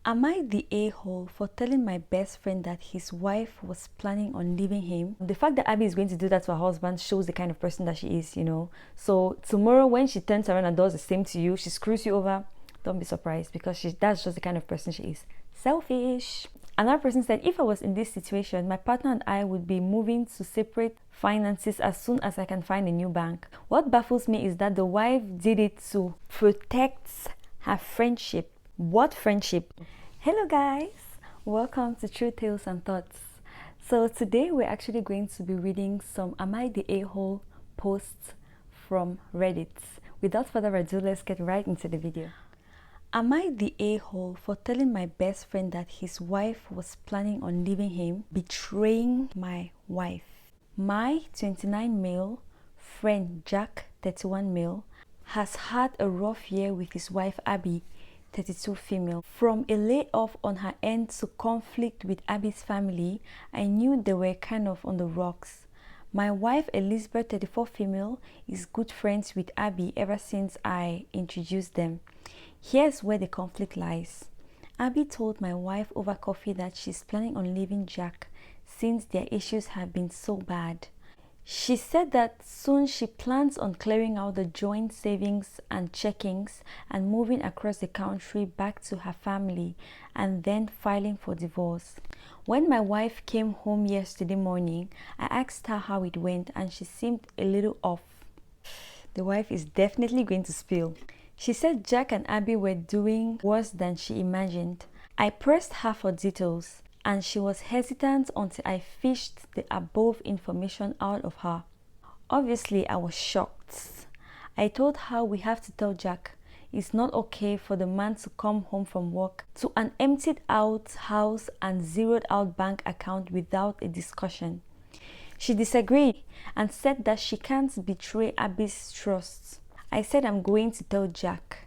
Am I the a-hole for telling my best friend that his wife was planning on leaving him? The fact that Abby is going to do that to her husband shows the kind of person that she is, you know. So tomorrow when she turns around and does the same to you, she screws you over, don't be surprised, because that's just the kind of person she is. Selfish. Another person said, if I was in this situation, my partner and I would be moving to separate finances as soon as I can find a new bank. What baffles me is that the wife did it to protect her friendship. What friendship? Hello guys, welcome to True Tales and Thoughts. So today we're actually going to be reading some Am I the A-hole posts from Reddit. Without further ado, let's get right into the video. Am I the a-hole for telling my best friend that his wife was planning on leaving him, betraying my wife? My 29 male friend Jack, 31 male, has had a rough year with his wife Abby, 32 female. From a layoff on her end to conflict with Abby's family, I knew they were kind of on the rocks. My wife Elizabeth, 34 female, is good friends with Abby ever since I introduced them. Here's where the conflict lies. Abby told my wife over coffee that she's planning on leaving Jack since their issues have been so bad. She said that soon she plans on clearing out the joint savings and checkings and moving across the country back to her family and then filing for divorce. When my wife came home yesterday morning, I asked her how it went and she seemed a little off. The wife is definitely going to spill. She said Jack and Abby were doing worse than she imagined. I pressed her for details, and she was hesitant until I fished the above information out of her. Obviously, I was shocked. I told her we have to tell Jack it's not okay for the man to come home from work to an emptied out house and zeroed out bank account without a discussion. She disagreed and said that she can't betray Abby's trust. I said I'm going to tell Jack,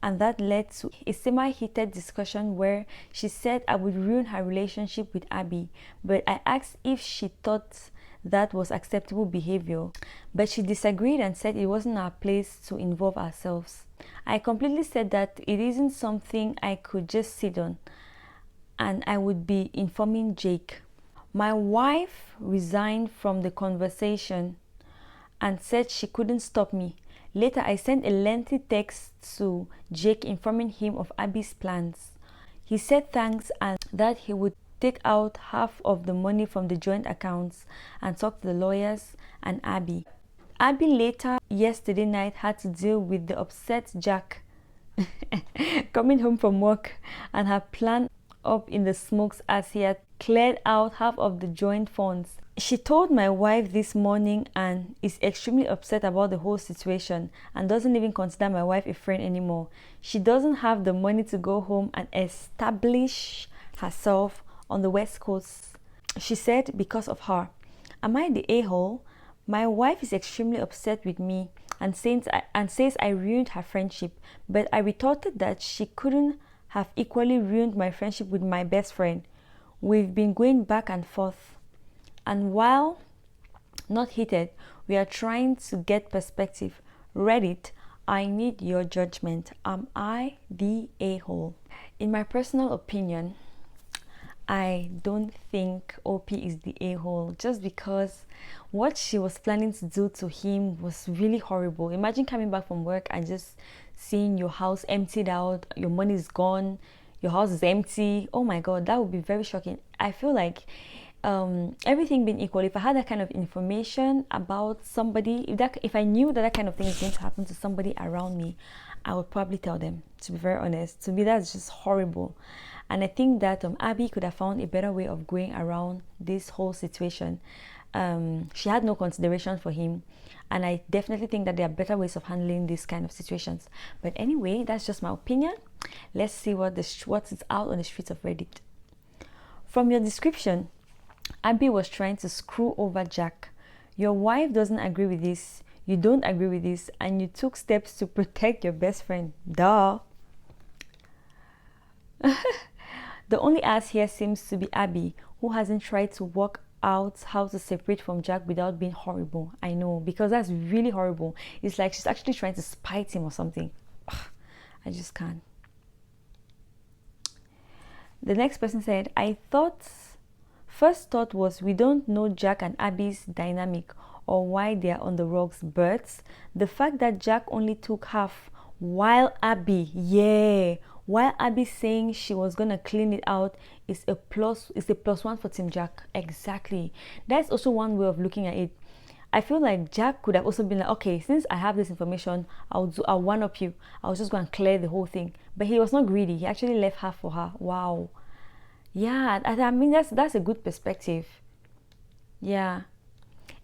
and that led to a semi-heated discussion where she said I would ruin her relationship with Abby, but I asked if she thought that was acceptable behavior, but she disagreed and said it wasn't our place to involve ourselves. I completely said that it isn't something I could just sit on, and I would be informing Jake. My wife resigned from the conversation and said she couldn't stop me. Later, I sent a lengthy text to Jake informing him of Abby's plans. He said thanks and that he would take out half of the money from the joint accounts and talk to the lawyers and Abby. Abby later, yesterday night, had to deal with the upset Jack coming home from work and her plan up in the smokes as he had cleared out half of the joint funds. She told my wife this morning and is extremely upset about the whole situation and doesn't even consider my wife a friend anymore. She doesn't have the money to go home and establish herself on the West Coast. She said because of her. Am I the a-hole? My wife is extremely upset with me and says I ruined her friendship, but I retorted that she couldn't have equally ruined my friendship with my best friend. We've been going back and forth. And while not heated, we are trying to get perspective. Reddit, I need your judgment. Am I the a-hole? In my personal opinion, I don't think OP is the a-hole, just because what she was planning to do to him was really horrible. Imagine coming back from work and just seeing your house emptied out, your money is gone, your house is empty. Oh my god, that would be very shocking. I feel like everything being equal, if I had that kind of information about somebody, if I knew that kind of thing is going to happen to somebody around me, I would probably tell them, to be very honest. To me, that's just horrible. And I think that Abby could have found a better way of going around this whole situation. She had no consideration for him, and I definitely think that there are better ways of handling these kind of situations. But anyway, that's just my opinion. Let's see what is out on the streets of Reddit. From your description, Abby was trying to screw over Jack. Your wife doesn't agree with this, you don't agree with this, and you took steps to protect your best friend. Duh. The only ass here seems to be Abby, who hasn't tried to work out how to separate from Jack without being horrible. I know, because that's really horrible. It's like she's actually trying to spite him or something. Ugh, I just can't. The next person said, first thought was we don't know Jack and Abby's dynamic or why they are on the rocks, but the fact that Jack only took half while Abby saying she was gonna clean it out is a plus one for Team Jack. Exactly. That's also one way of looking at it. I feel like Jack could have also been like, okay, since I have this information, I'll one up you. I'll just go and clear the whole thing. But he was not greedy. He actually left half for her. Wow. Yeah, I mean that's a good perspective. Yeah.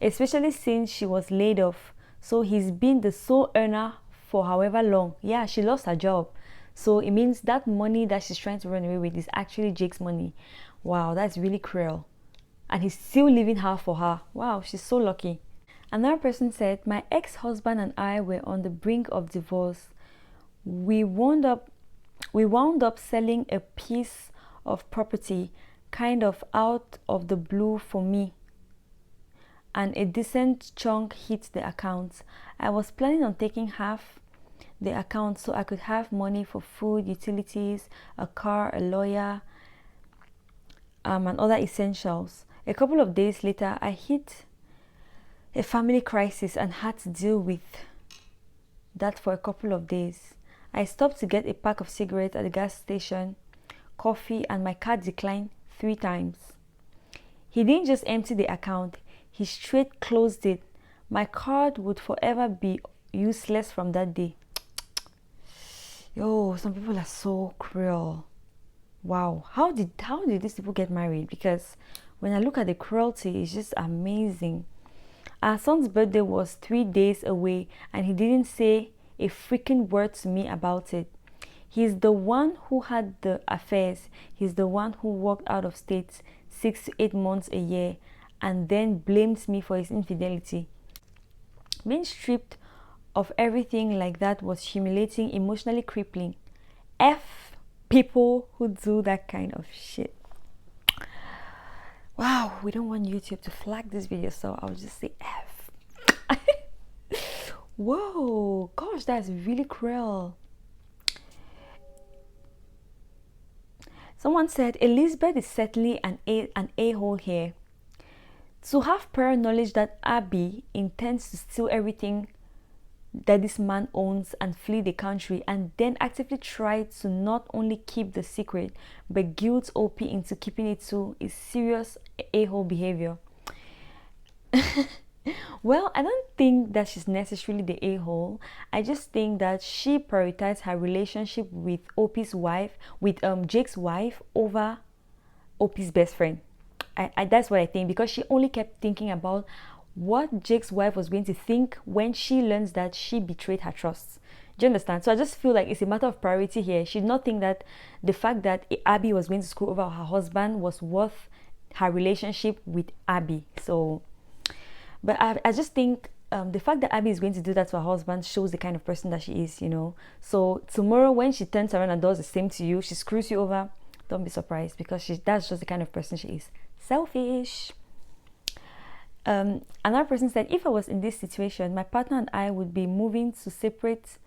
Especially since she was laid off. So he's been the sole earner for however long. Yeah, she lost her job. So it means that money that she's trying to run away with is actually Jake's money. Wow, that's really cruel. And he's still leaving her for her. Wow, she's so lucky. Another person said, my ex-husband and I were on the brink of divorce. We wound up selling a piece of property kind of out of the blue for me, and a decent chunk hit the account. I was planning on taking half the account so I could have money for food, utilities, a car, a lawyer, and other essentials. A couple of days later, I hit a family crisis and had to deal with that for a couple of days. I stopped to get a pack of cigarettes at the gas station, coffee, and my card declined 3 times. He didn't just empty the account, he straight closed it. My card would forever be useless from that day. Yo, some people are so cruel. Wow, how did these people get married? Because when I look at the cruelty, it's just amazing. Our son's birthday was 3 days away and he didn't say a freaking word to me about it. He's the one who had the affairs. He's the one who walked out of state 6 to 8 months a year and then blames me for his infidelity. Being stripped of everything like that was humiliating, emotionally crippling. F people who do that kind of shit. Wow, we don't want YouTube to flag this video, so I'll just say F. Whoa, gosh, that's really cruel. Someone said, Elizabeth is certainly an a-hole here. To have prior knowledge that Abby intends to steal everything that this man owns and flee the country, and then actively try to not only keep the secret but guilt OP into keeping it too, is serious a-hole behavior. Well, I don't think that she's necessarily the a-hole. I just think that she prioritized her relationship with OP's wife, with Jake's wife, over OP's best friend. That's what I think, because she only kept thinking about what Jake's wife was going to think when she learns that she betrayed her trust. Do you understand? So I just feel like it's a matter of priority here. She did not think that the fact that Abby was going to screw over her husband was worth her relationship with Abby. So, but I just think the fact that Abby is going to do that to her husband shows the kind of person that she is, you know. So tomorrow when she turns around and does the same to you, she screws you over, don't be surprised, because that's just the kind of person she is. Selfish. Another person said, if I was in this situation, my partner and I would be moving to separate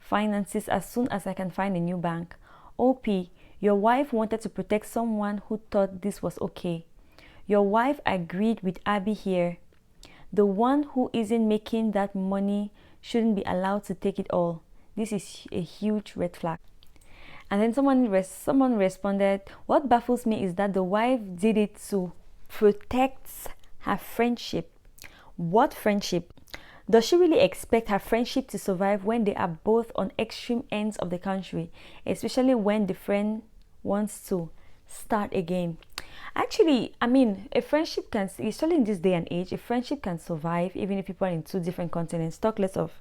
finances as soon as I can find a new bank. OP, your wife wanted to protect someone who thought this was okay. Your wife agreed with Abby here. The one who isn't making that money shouldn't be allowed to take it all. This is a huge red flag. And then someone responded, what baffles me is that the wife did it to protect her friendship. What friendship? Does she really expect her friendship to survive when they are both on extreme ends of the country, especially when the friend wants to start again? Actually, I mean, a friendship can, especially in this day and age, a friendship can survive even if people are in 2 different continents, talk less of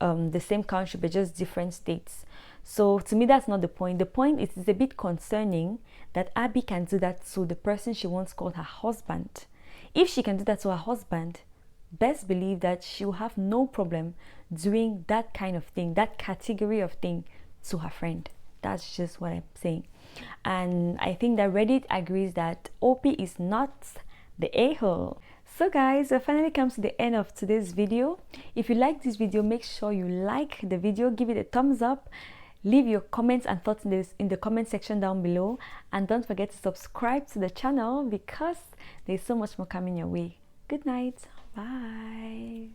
the same country but just different states. So to me, that's not the point. The point is, it's a bit concerning that Abby can do that to the person she once called her husband. If she can do that to her husband, best believe that she will have no problem doing that kind of thing, that category of thing, to her friend. That's just what I'm saying. And I think that Reddit agrees that OP is not the a-hole. So guys, we finally come to the end of today's video. If you like this video, make sure you like the video, give it a thumbs up, Leave your comments and thoughts in the comment section down below, and don't forget to subscribe to the channel because there's so much more coming your way. Good night. Bye.